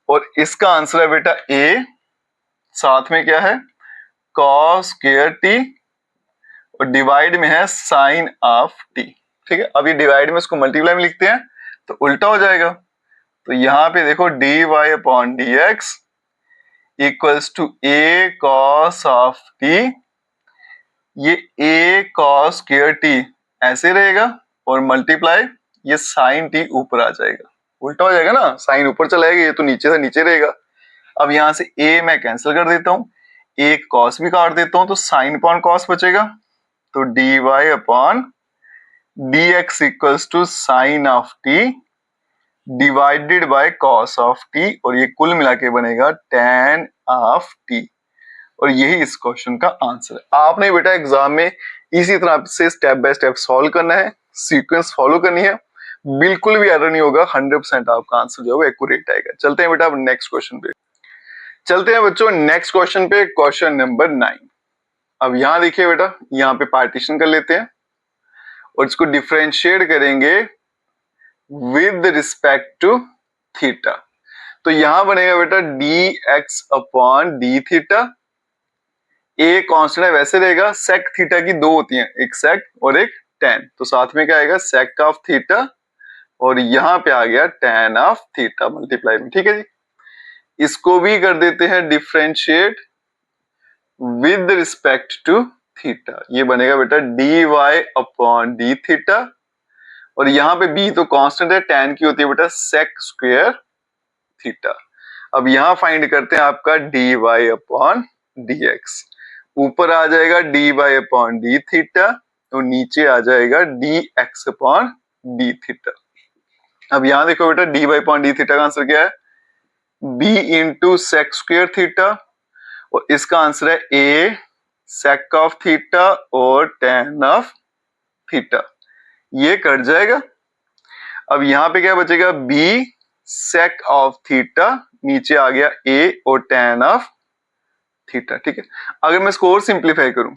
और इसका आंसर है बेटा a, साथ में क्या है cos स्क्वायर t और डिवाइड में है साइन ऑफ t। ठीक है, अब ये डिवाइड में इसको मल्टीप्लाई में लिखते हैं तो उल्टा हो जाएगा, तो यहाँ पे देखो dy/dx equals to a cos of t, ये a cos स्क्वायर t ऐसे रहेगा और मल्टीप्लाई ये साइन t ऊपर आ जाएगा, उल्टा हो जाएगा ना, साइन ऊपर चला जाएगा, ये तो नीचे से नीचे रहेगा। अब यहां से a मैं कैंसिल कर देता हूं, एक cos भी काट देता हूं तो साइन अपॉन cos बचेगा, तो dy/dx equals to sine of t divided by cos of t और ये कुल मिला के बनेगा tan ऑफ t, और यही इस क्वेश्चन का आंसर है। आपने बेटा एग्जाम में इसी तरह से स्टेप बाय स्टेप सॉल्व करना है, सीक्वेंस फॉलो करनी है, बिल्कुल भी एरर नहीं होगा, 100% आपका आंसर जो है वो एक्यूरेट आएगा। चलते हैं बेटा अब नेक्स्ट क्वेश्चन पे, चलते हैं बच्चों नेक्स्ट क्वेश्चन पे, क्वेश्चन नंबर 9। अब यहां देखिए बेटा, यहाँ पे पार्टीशन कर लेते हैं और इसको डिफरेंशिएट करेंगे विद रिस्पेक्ट टू थीटा, तो यहां बनेगा बेटा dx/d थीटा, ए कांस्टेंट है वैसे रहेगा, सेक थीटा की दो होती हैं, एक सेक और एक टैन, तो साथ में क्या आएगा सेक ऑफ थीटा और यहाँ पे आ गया टैन ऑफ थीटा मल्टीप्लाई में। ठीक है जी, इसको भी कर देते हैं differentiate with respect to theta, ये बनेगा बेटा dy/d थीटा और यहाँ पे b तो कांस्टेंट है, टैन की होती है बेटा सेक स्क्वायर थीटा। अब यहाँ फाइंड करते हैं आपका dy/dx, ऊपर आ जाएगा dy/d थीटा और नीचे आ जाएगा dx/d थीटा। अब यहां देखो बेटा dy/d थीटा का आंसर क्या है b into sec square theta और इसका आंसर है a सेक ऑफ थीटा और टैन ऑफ थीटा, ये कट जाएगा। अब यहां पे क्या बचेगा b sec ऑफ थीटा, नीचे आ गया a और tan ऑफ थीटा। ठीक है, अगर मैं इसको और सिंप्लीफाई करूं,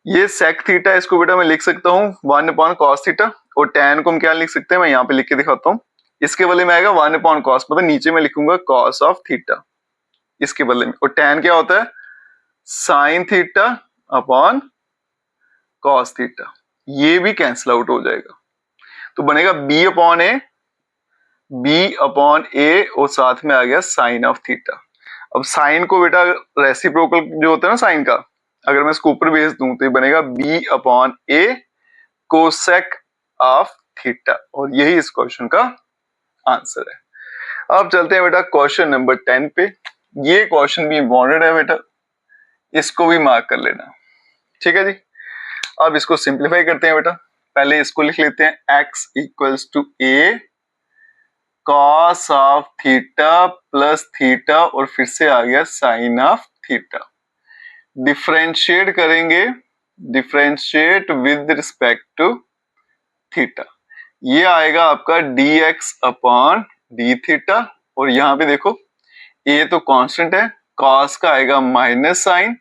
ये sec थीटा इसको बेटा मैं लिख सकता हूं 1 अपॉन cos थीटा, और tan को हम क्या लिख सकते हैं, मैं यहाँ पे लिख के दिखाता हूँ। इसके बदले में आएगा 1 अपॉन cos, मतलब नीचे मैं लिखूंगा cos ऑफ थीटा इसके बदले में, और tan क्या होता है sin theta upon cos theta, ये भी कैंसिल आउट हो जाएगा, तो बनेगा b अपॉन ए और साथ में आ गया साइन ऑफ थीटा। अब साइन को बेटा रेसिप्रोकल जो होता है ना साइन का, अगर मैं इसको ऊपर भेज दूं तो ये बनेगा b upon A cosec of theta, और यही इस क्वेश्चन का आंसर है। अब चलते हैं बेटा क्वेश्चन नंबर 10 पे। ये क्वेश्चन भी इंपॉर्टेंट है बेटा, इसको भी मार्क कर लेना। ठीक है जी, अब इसको सिंप्लीफाई करते हैं बेटा। पहले इसको लिख लेते हैं x equals to a cos of theta plus theta, और फिर से आ गया साइन ऑफ थीटा। डिफरेंशिएट करेंगे, differentiate with respect to theta, ये आएगा आपका dx अपॉन डी थीटा, और यहां पे देखो a तो कांस्टेंट है, cos का आएगा माइनस साइन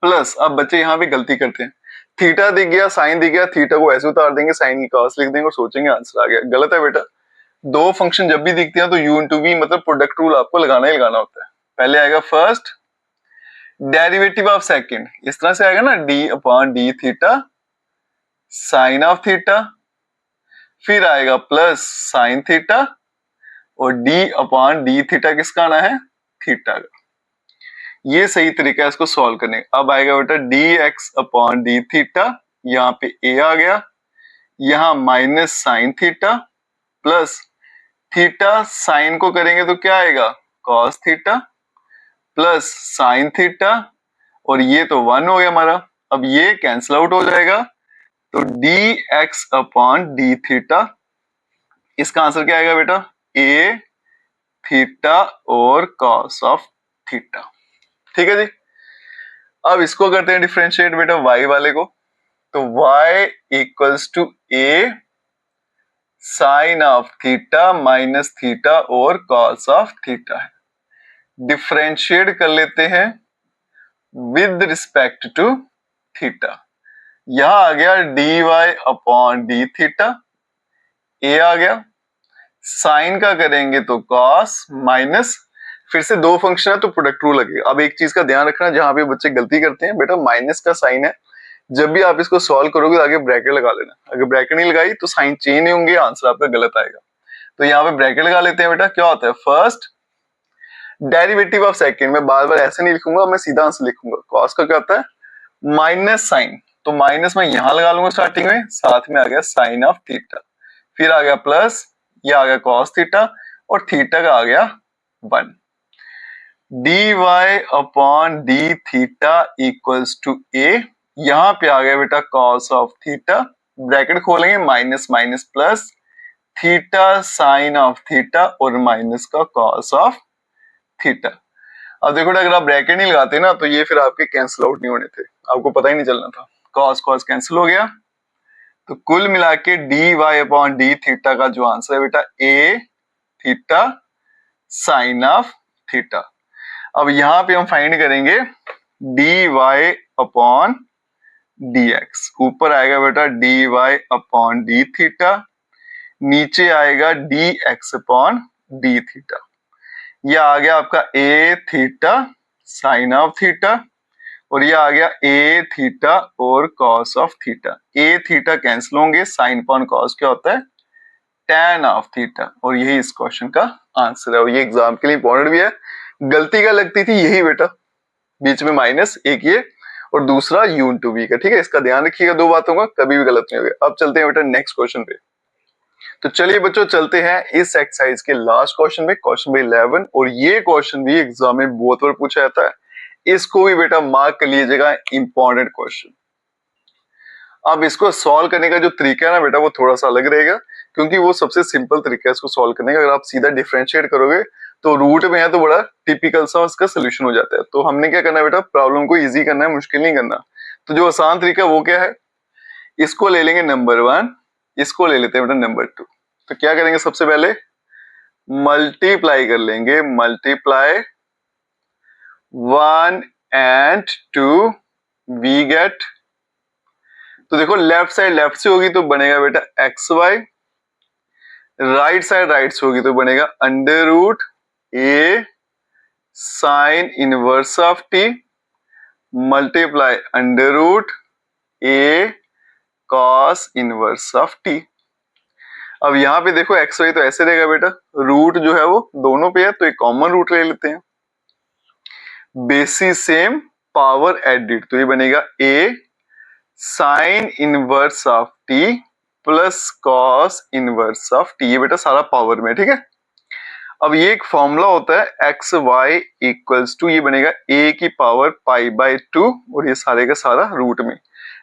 प्लस, अब बच्चे यहाँ पे गलती करते हैं, थीटा दिख गया साइन दिख गया, थीटा को ऐसे उतार देंगे, साइन की cos लिख देंगे और सोचेंगे आंसर आ गया। गलत है बेटा, दो फंक्शन जब भी दिखते हैं तो u इंटू v मतलब प्रोडक्ट रूल आपको लगाना ही लगाना होता है। पहले आएगा फर्स्ट डेरिवेटिव ऑफ सेकंड, इस तरह से आएगा ना d upon D theta sine of theta, फिर आएगा प्लस साइन थीटा, और d अपॉन डी थीटा किसका आना है, थीटा का। ये सही तरीका है इसको सॉल्व करने का। अब आएगा बेटा dx अपॉन डी थीटा, यहाँ पे a आ गया, यहाँ minus sine theta plus theta sign को करेंगे तो क्या आएगा cos theta plus sine theta, और ये तो 1 हो गया हमारा। अब ये कैंसिल आउट हो जाएगा, तो dx अपॉन डी थीटा, इसका आंसर क्या आएगा बेटा a थीटा और cos ऑफ थीटा। ठीक है जी, अब इसको करते हैं डिफरेंशिएट बेटा y वाले को, तो y equals to a sine of theta minus theta और cos ऑफ थीटा है। डिफरेंशिएट कर लेते हैं विद रिस्पेक्ट टू थीटा, यहां आ गया dy upon D theta, a आ गया, साइन का करेंगे तो cos माइनस, फिर से दो फंक्शन है तो प्रोडक्ट रूल लगेगा। अब एक चीज का ध्यान रखना, जहां पे बच्चे गलती करते हैं बेटा, माइनस का साइन है, जब भी आप इसको सॉल्व करोगे तो आगे ब्रैकेट लगा लेना, अगर ब्रैकेट नहीं लगाई तो साइन चेंज नहीं होंगे, आंसर आपका गलत आएगा। तो यहाँ पे ब्रैकेट लगा लेते हैं बेटा, क्या होता है फर्स्ट डेरिवेटिव ऑफ सेकंड, मैं बार बार ऐसे नहीं लिखूंगा, मैं सीधा आंसर लिखूंगा। cos का क्या होता है माइनस साइन, तो माइनस मैं यहां लगा लूंगा स्टार्टिंग में, साथ में आ गया साइन ऑफ थीटा, फिर आ गया प्लस, ये आ गया cos थीटा, और थीटा का आ गया 1। dy upon D theta equals to a, यहां पे आ गया बेटा cos ऑफ थीटा, ब्रैकेट खोलेंगे minus minus plus, theta sine of theta और माइनस का cos ऑफ थीटा। अब देखो अगर आप ब्रैकेट नहीं लगाते ना तो ये फिर आपके कैंसिल आउट नहीं होने थे, आपको पता ही नहीं चलना था, cos cos कैंसिल हो गया, तो कुल मिला के dy अपॉन डी थीटा का जो आंसर है बेटा a theta sine of theta. अब यहां पे हम फाइंड करेंगे dy अपॉन dx, ऊपर आएगा बेटा dy अपॉन डी थीटा, नीचे आएगा dx अपॉन डी थीटा, यह आ गया आपका a theta sine of theta, और ये आ गया a थीटा और cos of theta. a theta cancel होंगे, साइन अपॉन cos क्या होता है tan ऑफ थीटा, और यही इस क्वेश्चन का आंसर है, और ये एग्जाम के लिए इंपॉर्टेंट भी है। गलती क्या लगती थी यही बेटा, बीच में माइनस, एक ये और दूसरा u इंटू v का। ठीक है, इसका ध्यान रखिएगा दो बातों का, कभी भी गलत नहीं होगा। अब चलते हैं बेटा नेक्स्ट क्वेश्चन पे। तो चलिए बच्चों चलते हैं इस एक्सरसाइज के लास्ट क्वेश्चन में, क्वेश्चन नंबर 11, और ये क्वेश्चन भी एग्जाम में बहुत बार पूछा जाता है, इसको भी बेटा मार्क कर लीजिएगा, इंपॉर्टेंट क्वेश्चन। अब इसको सॉल्व करने का जो तरीका है ना बेटा वो थोड़ा सा अलग रहेगा, क्योंकि वो सबसे सिंपल तरीका है इसको सॉल्व करने का। अगर आप सीधा डिफरेंशिएट करोगे तो रूट में है तो बड़ा टिपिकल सा उसका सोल्यूशन हो जाता है। तो हमने क्या करना है बेटा, प्रॉब्लम को इजी करना है, मुश्किल नहीं करना। तो जो आसान तरीका वो क्या है, इसको ले लेंगे नंबर 1, इसको ले लेते हैं बेटा नंबर 2। तो क्या करेंगे सबसे पहले मल्टीप्लाई कर लेंगे, मल्टीप्लाई 1 and 2 वी गेट, तो देखो लेफ्ट साइड लेफ्ट से होगी तो बनेगा बेटा x y, right side right से होगी तो बनेगा under root a sine inverse of t multiply under root a cos inverse of t. अब यहां पे देखो एक्स वाई तो ऐसे रहेगा बेटा, रूट जो है वो दोनों पे है तो एक कॉमन रूट ले लेते हैं, बेसिस सेम पावर एडिड, तो ये बनेगा a sine inverse of T plus cos inverse of T, ये बेटा सारा पावर में, ठीक है। अब ये एक फॉर्मूला होता है एक्स वाई इक्वल्स टू, ये बनेगा ए की पावर पाई बाय 2 और ये सारे का सारा रूट में।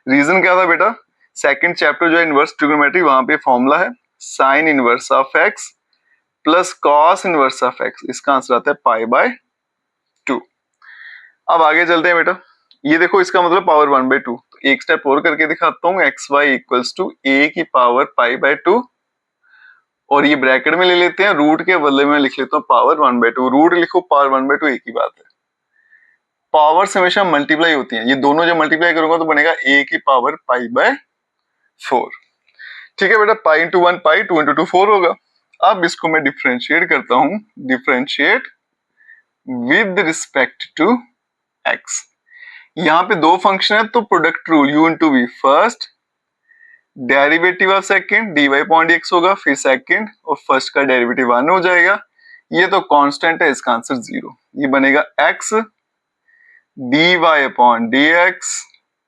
रीजन क्या था बेटा, सेकंड चैप्टर जो है इनवर्स ट्रिग्नोमेट्री, वहां पे फॉर्मूला है sign inverse of x plus cos inverse of x, इसका आंसर आता है पाई बाय 2। अब आगे चलते हैं बेटा, ये देखो इसका मतलब पावर 1/2, तो एक स्टेप और करके दिखाता हूँ, एक्स वाई इक्वल्स टू ए की पावर पाई बाय 2 और ये ब्रैकेट में ले लेते हैं, रूट के बदले में लिख लेता हूँ पावर 1/2, रूट लिखो पावर 1/2 एक ही बात है, पावर्स हमेशा मल्टीप्लाई होती हैं, ये दोनों जब मल्टीप्लाई करूंगा तो बनेगा ए की पावर पाई बाय 4, ठीक है बेटा, पाई इंटू 1 पाई, 2 इंटू 2 4 होगा। अब इसको मैं डिफरेंशिएट करता हूं, differentiate with respect to x, यहाँ पे दो फंक्शन है तो product rule u into v, first derivative of second dy upon dx होगा, फिर सेकंड और फर्स्ट का डेरिवेटिव 1 हो जाएगा, ये तो कांस्टेंट है, इसका आंसर 0, ये बनेगा x dy upon dx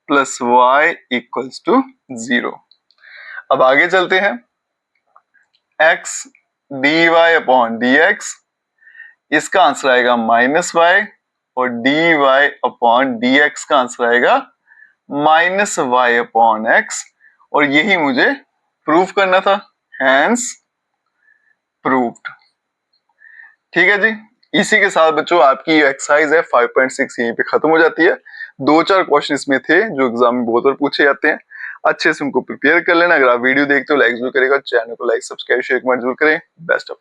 plus y equals to 0। अब आगे चलते हैं, x dy अपॉन dx, इसका आंसर आएगा माइनस y और dy अपॉन dx का आंसर आएगा माइनस y अपॉन x, और यही मुझे प्रूफ करना था, हैंस प्रूव्ड। ठीक है जी, इसी के साथ बच्चों आपकी ये एक्सरसाइज है 5.6 यहीं पे खत्म हो जाती है। 2-4 क्वेश्चन इसमें थे जो एग्जाम में बहुत बार पूछे जाते हैं, अच्छे से उनको प्रिपेयर कर लेना। अगर आप वीडियो देखते हो लाइक जरूर करेगा, चैनल को लाइक सब्सक्राइब शेयर कमेंट जरूर करें। Best of